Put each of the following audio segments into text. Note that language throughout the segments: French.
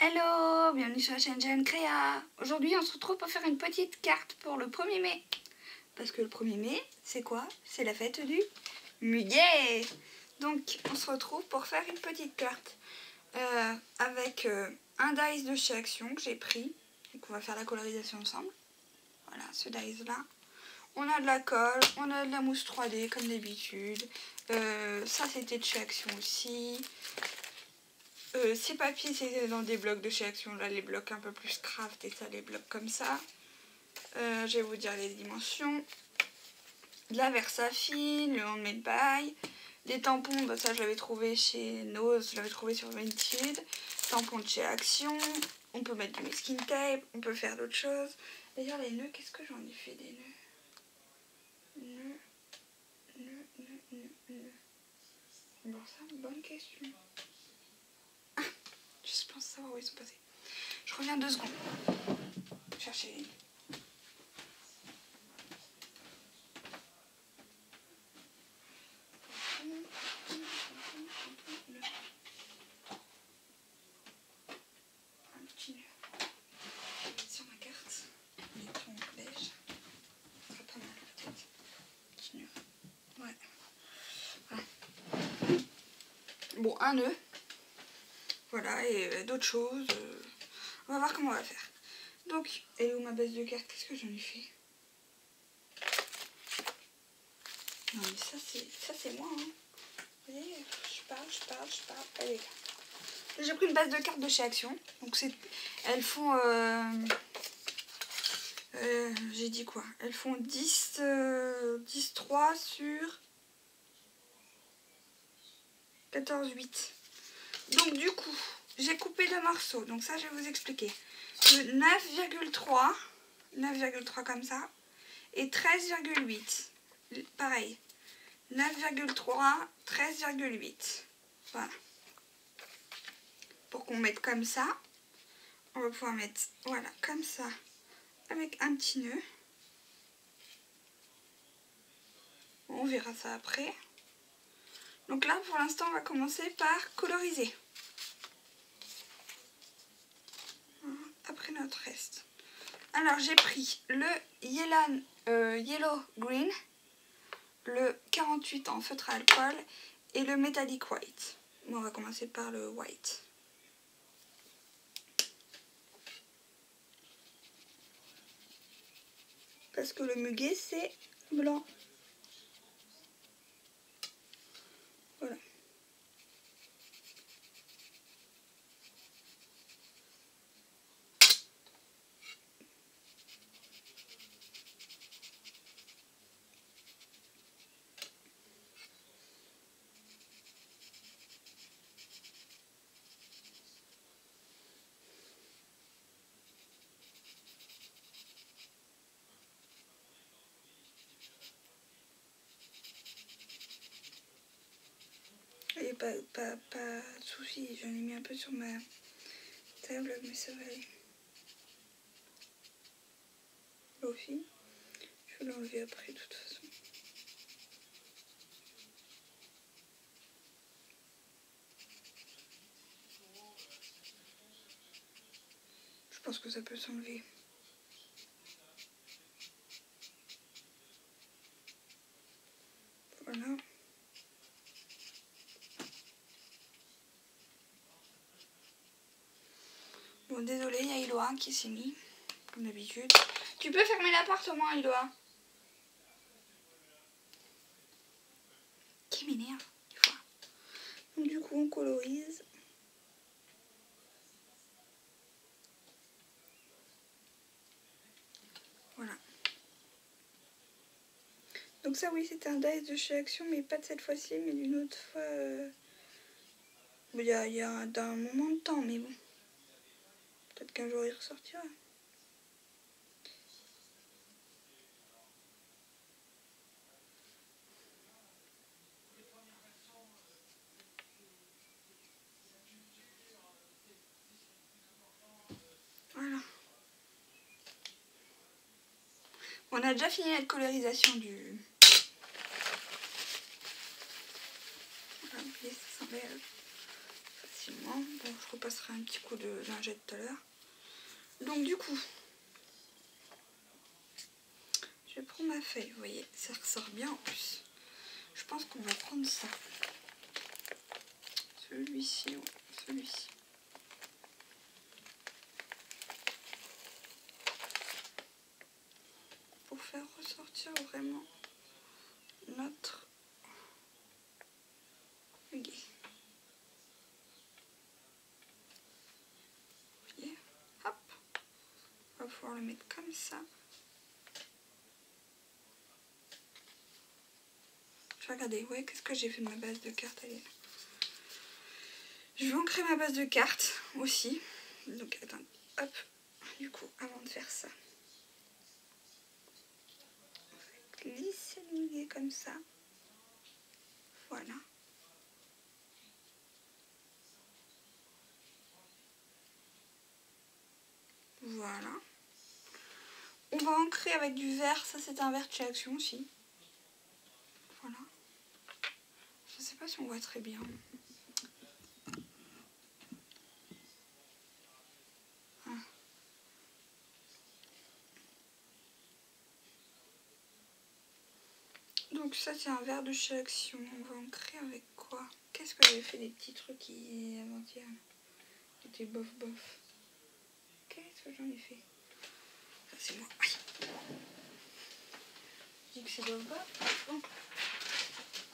Hello, bienvenue sur la chaîne Jeanne Créa. Aujourd'hui on se retrouve pour faire une petite carte pour le 1er mai. Parce que le 1er mai, c'est quoi? C'est la fête du muguet. Donc on se retrouve pour faire une petite carte avec un dice de chez Action que j'ai pris. Donc on va faire la colorisation ensemble. Voilà, ce dice là. On a de la colle, on a de la mousse 3D comme d'habitude. Ça c'était de chez Action aussi. Ces papiers c'était dans des blocs de chez Action, là les blocs un peu plus craft et ça les blocs comme ça. Je vais vous dire les dimensions. De la Versafine, le Handmade by. Les tampons, bah ça je l'avais trouvé chez Nose, je l'avais trouvé sur Vinted. Tampons de chez Action. On peut mettre du masking tape, on peut faire d'autres choses. D'ailleurs les nœuds, qu'est-ce que j'en ai fait des nœuds? Nœuds. Bon ça, bonne question. Je pense savoir où ils sont passés. Je reviens 2 secondes. Chercher les nœuds. Un petit nœud. Sur ma carte. Mettons beige. Ça sera pas mal peut-être. Petit nœud. Ouais. Voilà. Bon, un nœud. Voilà, et d'autres choses. On va voir comment on va faire. Donc, et où ma base de carte? Qu'est-ce que j'en ai fait? Non mais ça c'est moi. Hein. Vous voyez, je parle. Allez. J'ai pris une base de cartes de chez Action. Donc elles font... j'ai dit quoi? Elles font 10-3 sur 14-8. Donc du coup, j'ai coupé 2 morceaux. Donc ça, je vais vous expliquer. De 9,3 comme ça. Et 13,8. Pareil. 9,3, 13,8. Voilà. Pour qu'on mette comme ça. On va pouvoir mettre, voilà, comme ça. Avec un petit nœud. On verra ça après. Donc là, pour l'instant, on va commencer par coloriser. Après notre reste. Alors, j'ai pris le Yellow Green, le 48 en feutre à alcool et le Metallic White. Bon, on va commencer par le White. Parce que le muguet, c'est blanc. Voilà. Et pas de soucis, j'en ai mis un peu sur ma table, mais ça va aller. Aussi, je vais l'enlever après de toute façon. Je pense que ça peut s'enlever. Voilà. Bon, désolé, il y a Iloa qui s'est mis, comme d'habitude. Tu peux fermer l'appartement, Iloa? Qui m'énerve, des fois. Donc du coup, on colorise. Voilà. Donc ça, oui, c'était un dice de chez Action, mais pas de cette fois-ci, mais d'une autre fois. Il y a d'un moment de temps, mais bon. Peut-être qu'un jour il ressortira. Voilà. On a déjà fini la colorisation du... Voilà, ça s'enlève facilement. Bon, je repasserai un petit coup de lingette tout à l'heure. Donc du coup, je prends ma feuille, vous voyez, ça ressort bien en plus. Je pense qu'on va prendre ça. Celui-ci, ouais, celui-ci. Pour faire ressortir vraiment notre muguet. Vous voyez, hop, on va pouvoir le mettre comme ça. Je vais regarder, ouais, qu'est-ce que j'ai fait de ma base de cartes, allez. Je vais ancrer ma base de cartes aussi. Donc attends, hop, du coup, avant de faire ça, on va glisser le muguet comme ça. Voilà. Voilà. On va ancrer avec du vert, ça c'est un vert de chez Action aussi. Voilà. Je sais pas si on voit très bien. Ah. Donc ça c'est un vert de chez Action. On va ancrer avec quoi? Qu'est-ce que j'avais fait des petits trucs avant-hier? C'était bof bof. Qu'est-ce que j'en ai fait? Ça c'est moi. Aïe. Je dis que c'est bof bof. Bon.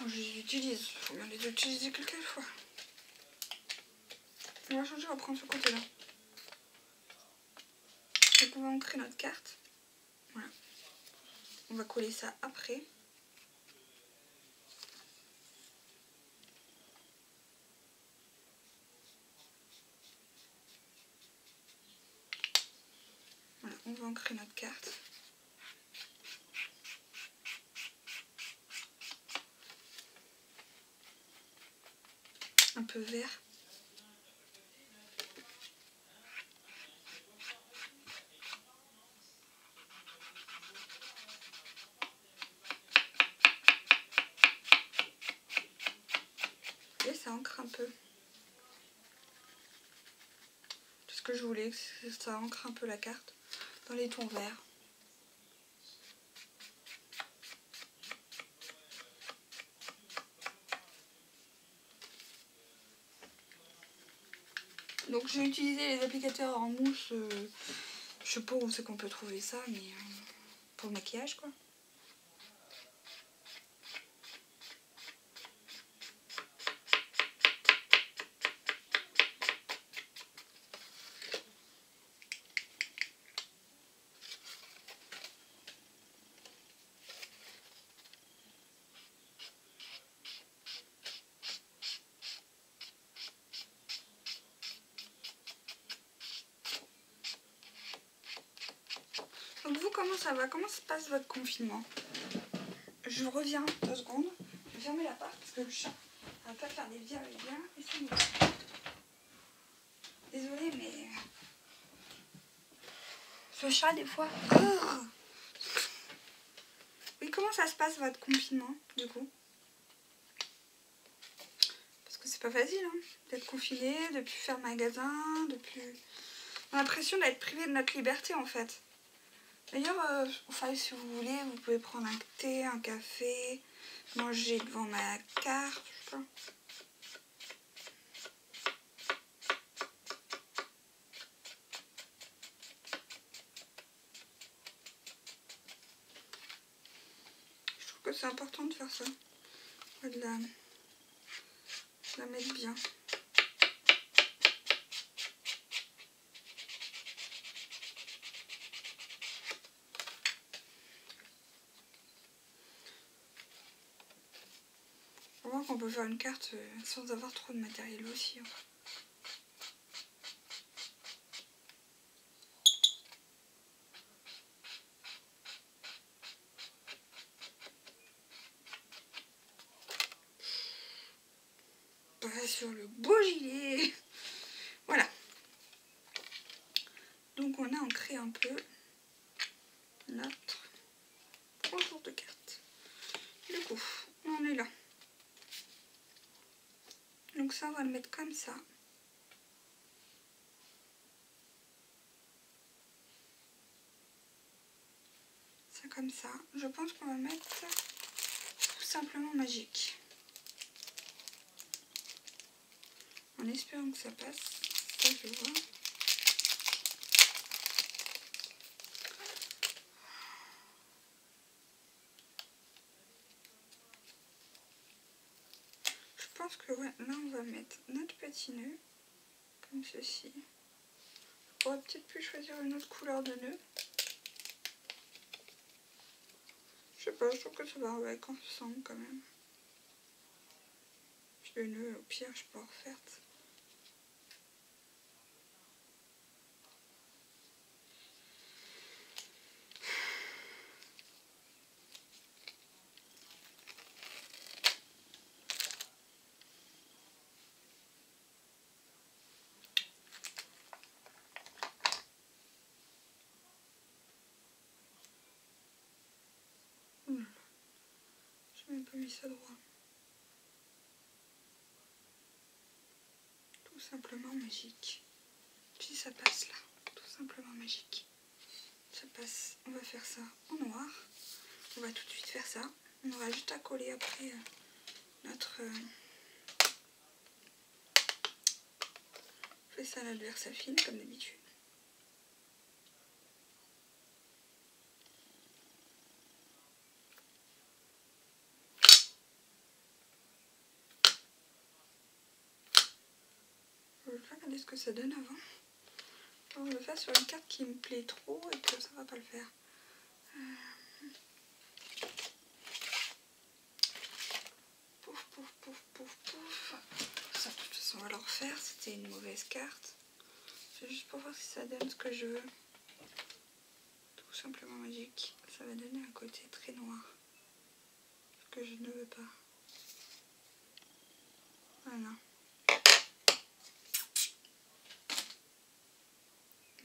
Je les utilise. Il faut bien les utiliser quelques fois. On va changer, on va prendre ce côté-là. Donc on va ancrer notre carte. Voilà. On va coller ça après. Voilà, on va ancrer notre carte. Un peu vert. Et ça ancre un peu. Tout ce que je voulais, que ça ancre un peu la carte dans les tons verts. Donc j'ai utilisé les applicateurs en mousse. Je sais pas où c'est qu'on peut trouver ça, mais pour le maquillage quoi. Donc vous, comment ça va? Comment se passe votre confinement? Je reviens 2 secondes. Je vais fermer la porte parce que le chat va pas faire des biens et bien. Et ça me... Désolée, mais ce chat des fois. Oh, oui, comment ça se passe votre confinement du coup? Parce que c'est pas facile hein, d'être confiné, de plus faire magasin, de plus... On a l'impression d'être privé de notre liberté en fait. D'ailleurs, enfin, si vous voulez, vous pouvez prendre un thé, un café, manger devant ma carte, je sais pas. Je trouve que c'est important de faire ça. De la mettre bien. On voit qu'on peut faire une carte sans avoir trop de matériel aussi. Hein. Pas sur le beau gilet. Voilà. Donc on a ancré un peu notre contour de carte. Du coup, on est là. Donc ça, on va le mettre comme ça. ça comme ça. Je pense qu'on va mettre tout simplement magique. En espérant que ça passe. Ça je vois. Je pense que ouais, là on va mettre notre petit nœud. Comme ceci. On aurait peut-être pu choisir une autre couleur de nœud. Je sais pas, je trouve que ça va avec ensemble quand même. Le nœud, au pire, je peux en refaire. J'ai même pas mis ça droit. Tout simplement magique. Puis ça passe là. Tout simplement magique. Ça passe. On va faire ça en noir. On va tout de suite faire ça. On aura juste à coller après notre... on fait ça à l'adverse affine comme d'habitude. Je vais regarder ce que ça donne avant. On va le faire sur une carte qui me plaît trop et que ça va pas le faire. Pouf, pouf, pouf, pouf, pouf. Ça, de toute façon, on va le refaire. C'était une mauvaise carte. C'est juste pour voir si ça donne ce que je veux. Tout simplement magique. Ça va donner un côté très noir. Ce que je ne veux pas. Voilà.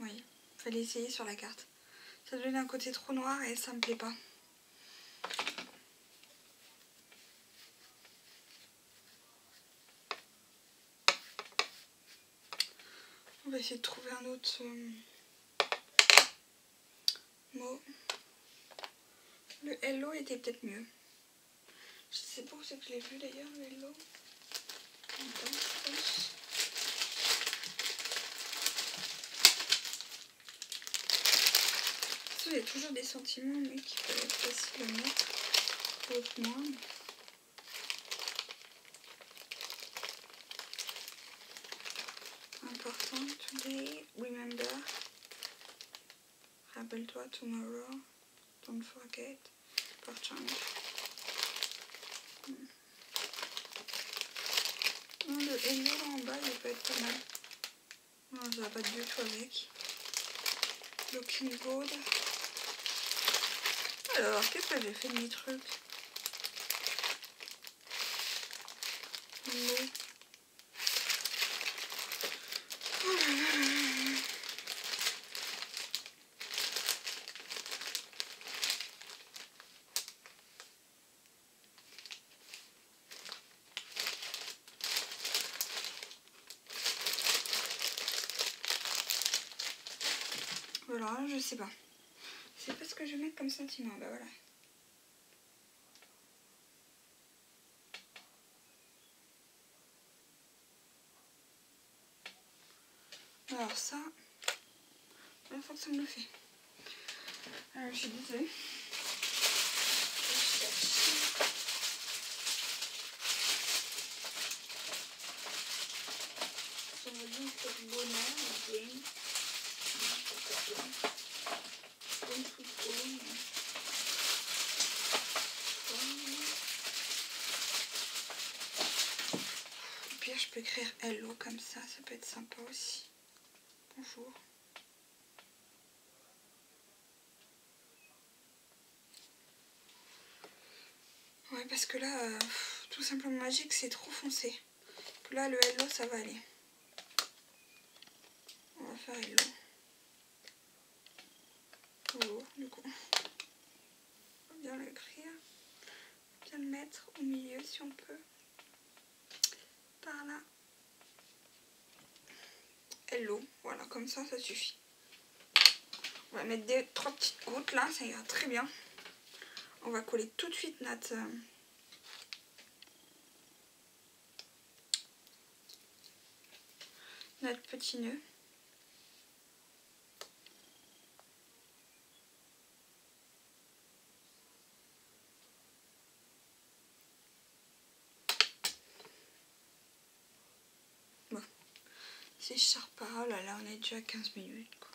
Oui, fallait essayer sur la carte. Ça donne un côté trop noir et ça me plaît pas. On va essayer de trouver un autre mot. Le hello était peut-être mieux. Je sais pas où c'est que je l'ai vu d'ailleurs, le hello. Il y a toujours des sentiments mais qui peuvent être faciles à mettre, d'autres moins. Important, today, remember, rappelle-toi, tomorrow, don't forget, important. Non, le hello là en bas, il peut être pas mal. Non, ça va pas du tout avec. Looking good. Alors, qu'est-ce que j'ai fait de mes trucs? No. Oh là là là là. Voilà, je sais pas. C'est pas ce que je vais mettre comme sentiment. Bah voilà. Alors ça, il faut que ça me le fait. Alors je suis désolée. Ça me dit que bonheur, game. Au pire, je peux écrire hello comme ça peut être sympa aussi. Bonjour. Ouais, parce que là, tout simplement magique, c'est trop foncé. Que là, le hello, ça va aller. On va faire hello. Oh, du coup. On va bien l'écrire. Bien le mettre au milieu si on peut. Par là. Hello. Voilà, comme ça suffit. On va mettre 3 petites gouttes là, ça ira très bien. On va coller tout de suite notre petit nœud. Bon, si je sors pas, oh là là, on est déjà à 15 minutes quoi.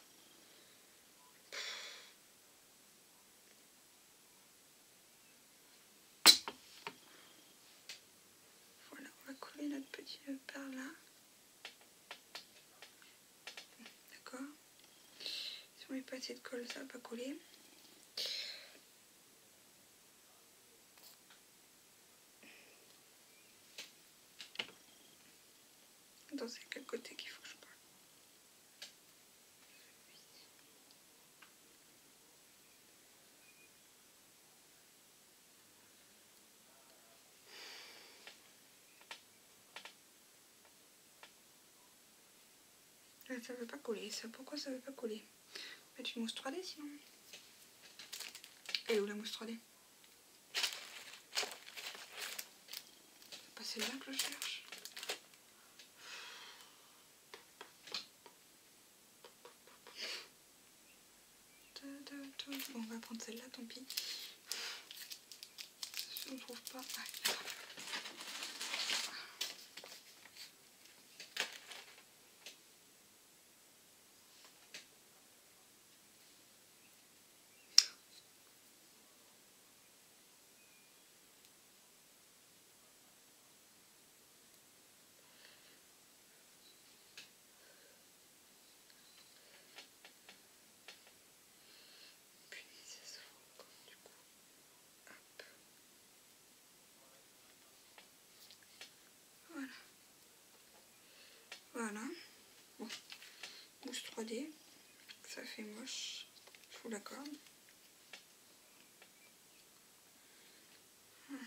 Voilà, on va coller notre petit nœud par là. D'accord. Si on met pas assez de colle, ça va pas coller. Attends, c'est quel côté qu'il faut que je parle? Là, ça veut pas coller, ça. Pourquoi ça veut pas coller? Mettre une mousse 3D sinon. Elle est où la mousse 3D? C'est pas celle-là que je cherche. Bon, on va prendre celle-là, tant pis. Si on trouve pas. Ouais. Voilà. Bon. Mousse 3D. Ça fait moche. Je vous l'accorde. Voilà.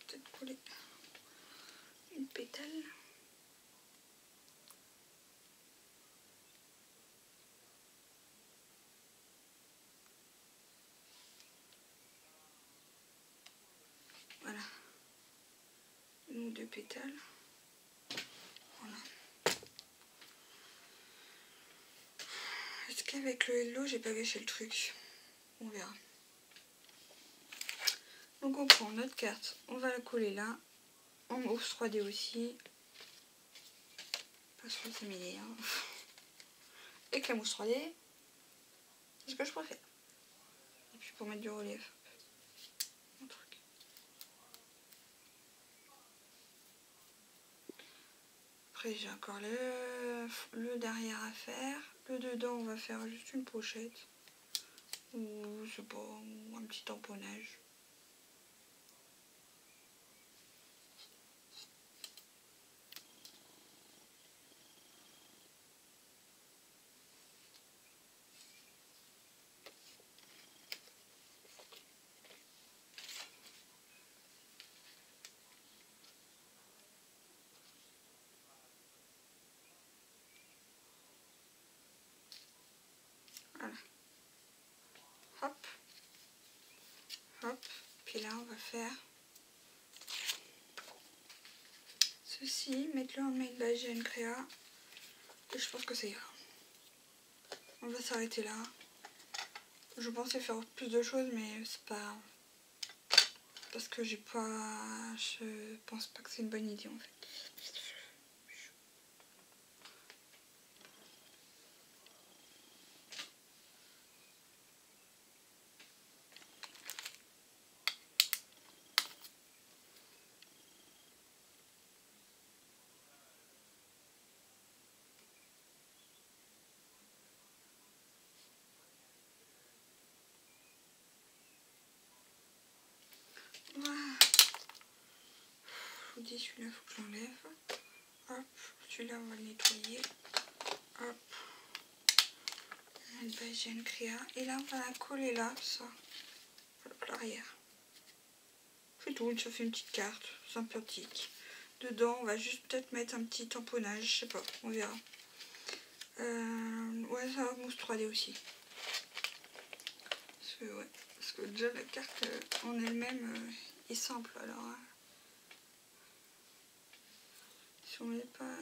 Peut-être coller une pétale. Voilà. Une ou 2 pétales. Voilà. Est-ce qu'avec le hello, j'ai pas gâché le truc? On verra. Donc on prend notre carte, on va la coller là. En mousse 3D aussi. Pas sur le samedi. Hein. Et que la mousse 3D, c'est ce que je préfère. Et puis pour mettre du relief. Un truc. Après j'ai encore le derrière à faire. Le dedans on va faire juste une pochette. Ou je sais pas, ou un petit tamponnage. Voilà. Hop. Hop. Puis là on va faire ceci, mettre-le en Made by GN Créa. Et je pense que ça ira. On va s'arrêter là. Je pensais faire plus de choses, mais c'est pas... Parce que j'ai pas... Je pense pas que c'est une bonne idée en fait. Voilà. Je vous dis, celui-là, faut que je l'enlève. Hop, celui-là, on va le nettoyer. Hop. Une GN Créa. Et là, on va la coller là, ça. Hop, l'arrière. C'est tout, ça fait une petite carte sympathique. Dedans, on va juste peut-être mettre un petit tamponnage, je sais pas, on verra. Ouais, ça mousse 3D aussi. Parce que déjà la carte en elle-même est simple. Alors, si on met pas...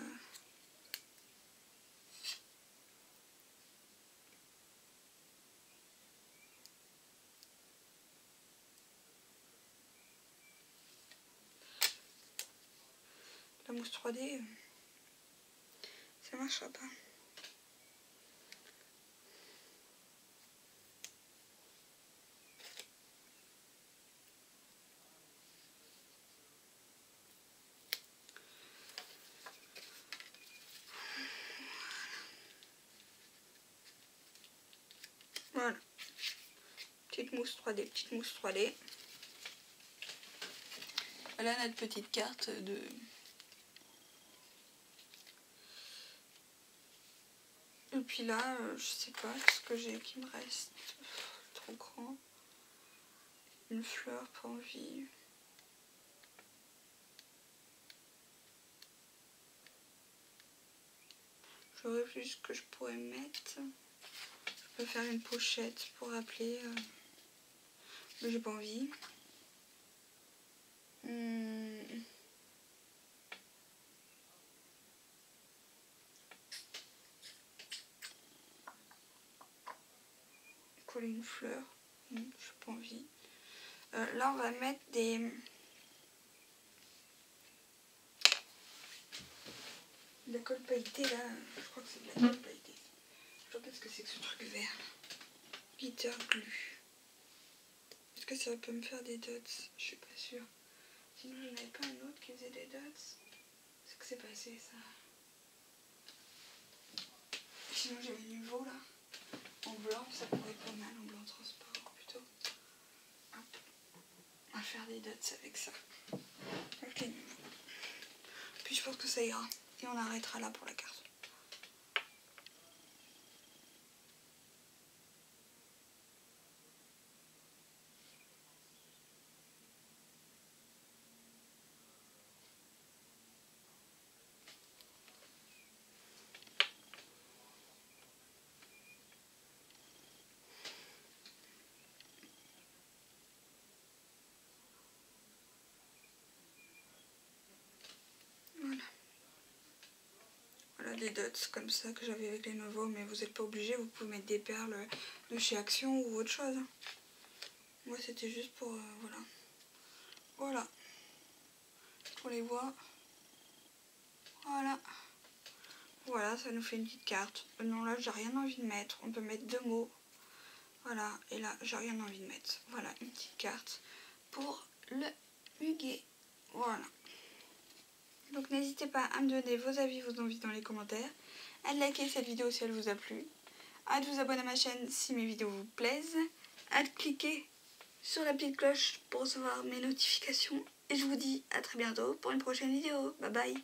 la mousse 3D, ça marchera pas. Voilà. Petite mousse 3D, petite mousse 3D. Voilà notre petite carte de... Et puis là, je sais pas ce que j'ai qui me reste. Trop grand. Une fleur, pas envie. Je réfléchis ce que je pourrais mettre. Je peux faire une pochette pour rappeler. Mais j'ai pas envie. Coller une fleur. J'ai pas envie. Là, on va mettre des... de la colle pailletée, là. Je crois que c'est de la colle pailletée. Je sais pas ce que c'est que ce truc vert. Glitter glue. Est-ce que ça peut me faire des dots? Je suis pas sûre. Sinon, j'en avais pas un autre qui faisait des dots. C'est que c'est passé, ça. Sinon, j'avais du veau, là. En blanc, ça pourrait être pas mal. En blanc transparent, plutôt. Hop. On va faire des dots avec ça. Avec les niveaux. Puis, je pense que ça ira. Et on arrêtera là pour la carte. Voilà des dots comme ça que j'avais avec les nouveaux, mais vous n'êtes pas obligé, vous pouvez mettre des perles de chez Action ou autre chose. Moi c'était juste pour... voilà. Voilà. On les voit. Voilà. Voilà, ça nous fait une petite carte. Non, là j'ai rien envie de mettre. On peut mettre 2 mots. Voilà, et là j'ai rien envie de mettre. Voilà, une petite carte pour le muguet. Voilà. Donc n'hésitez pas à me donner vos avis, vos envies dans les commentaires. À liker cette vidéo si elle vous a plu. À vous abonner à ma chaîne si mes vidéos vous plaisent. À cliquer sur la petite cloche pour recevoir mes notifications. Et je vous dis à très bientôt pour une prochaine vidéo. Bye bye.